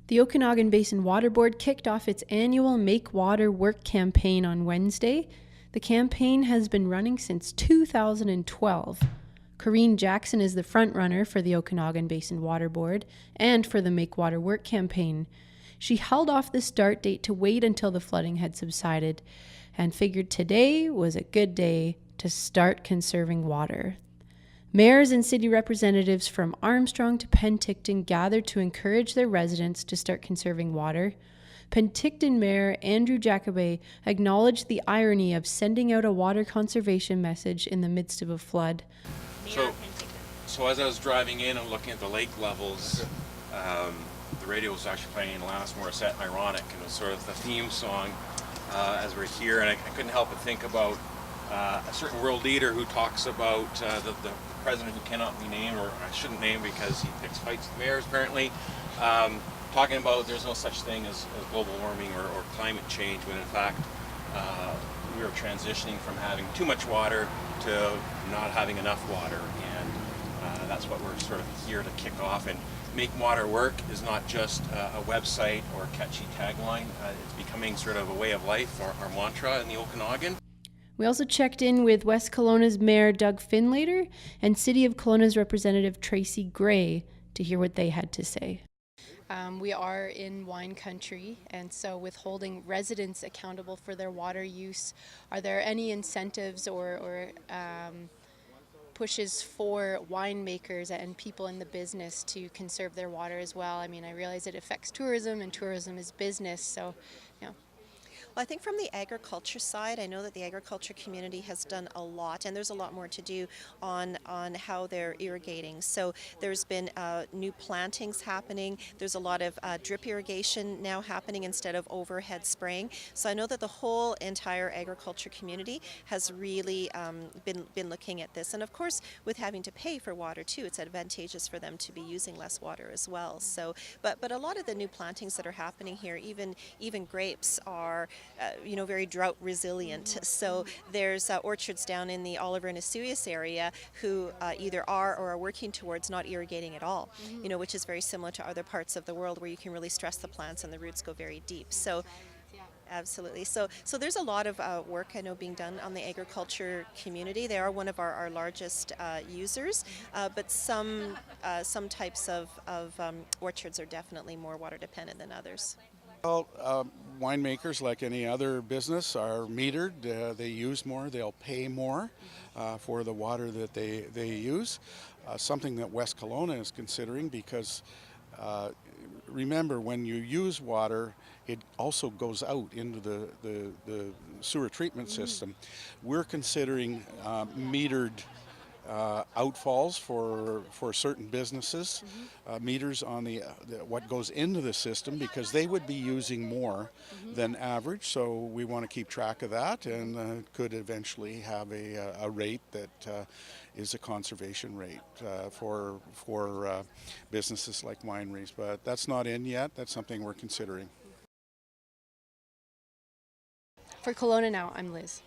The Okanagan Basin Water Board kicked off its annual Make Water Work campaign on Wednesday. The campaign has been running since 2012. Corrine Jackson is the frontrunner for the Okanagan Basin Water Board and for the Make Water Work campaign. She held off the start date to wait until the flooding had subsided and figured today was a good day to start conserving water. Mayors and city representatives from Armstrong to Penticton gathered to encourage their residents to start conserving water. Penticton Mayor Andrew Jacobay acknowledged the irony of sending out a water conservation message in the midst of a flood. So as I was driving in and looking at the lake levels, the radio was actually playing Alanis Morissette, Ironic, and it was sort of the theme song as we're here, and I couldn't help but think about a certain world leader who talks about the president who cannot be named, or I shouldn't name because he picks fights with mayors apparently, talking about there's no such thing as global warming or climate change, when in fact we are transitioning from having too much water to not having enough water, and that's what we're sort of here to kick off. And Make Water Work is not just a website or a catchy tagline, it's becoming sort of a way of life, our mantra in the Okanagan. We also checked in with West Kelowna's Mayor Doug Finlater and City of Kelowna's Representative Tracy Gray to hear what they had to say. We are in wine country, and so with holding residents accountable for their water use, are there any incentives or pushes for winemakers and people in the business to conserve their water as well? I mean, I realize it affects tourism, and tourism is business, so, you know. Well, I think from the agriculture side, I know that the agriculture community has done a lot, and there's a lot more to do on how they're irrigating. So there's been new plantings happening. There's a lot of drip irrigation now happening instead of overhead spraying. So I know that the whole entire agriculture community has really been looking at this. And of course, with having to pay for water too, it's advantageous for them to be using less water as well. So, but a lot of the new plantings that are happening here, even grapes are very drought resilient. So there's orchards down in the Oliver and Osoyoos area who either are or are working towards not irrigating at all, which is very similar to other parts of the world where you can really stress the plants and the roots go very deep. So absolutely. So there's a lot of work I know being done on the agriculture community. They are one of our largest users, but some types of orchards are definitely more water dependent than others. Well, winemakers, like any other business, are metered. They use more, they'll pay more for the water that they use. Something that West Kelowna is considering, because remember, when you use water, it also goes out into the sewer treatment system. We're considering metered outfalls for certain businesses, meters on what goes into the system, because they would be using more than average. So we want to keep track of that, and could eventually have a rate that is a conservation rate for businesses like wineries. But that's not in yet. That's something we're considering. For Kelowna Now, I'm Liz.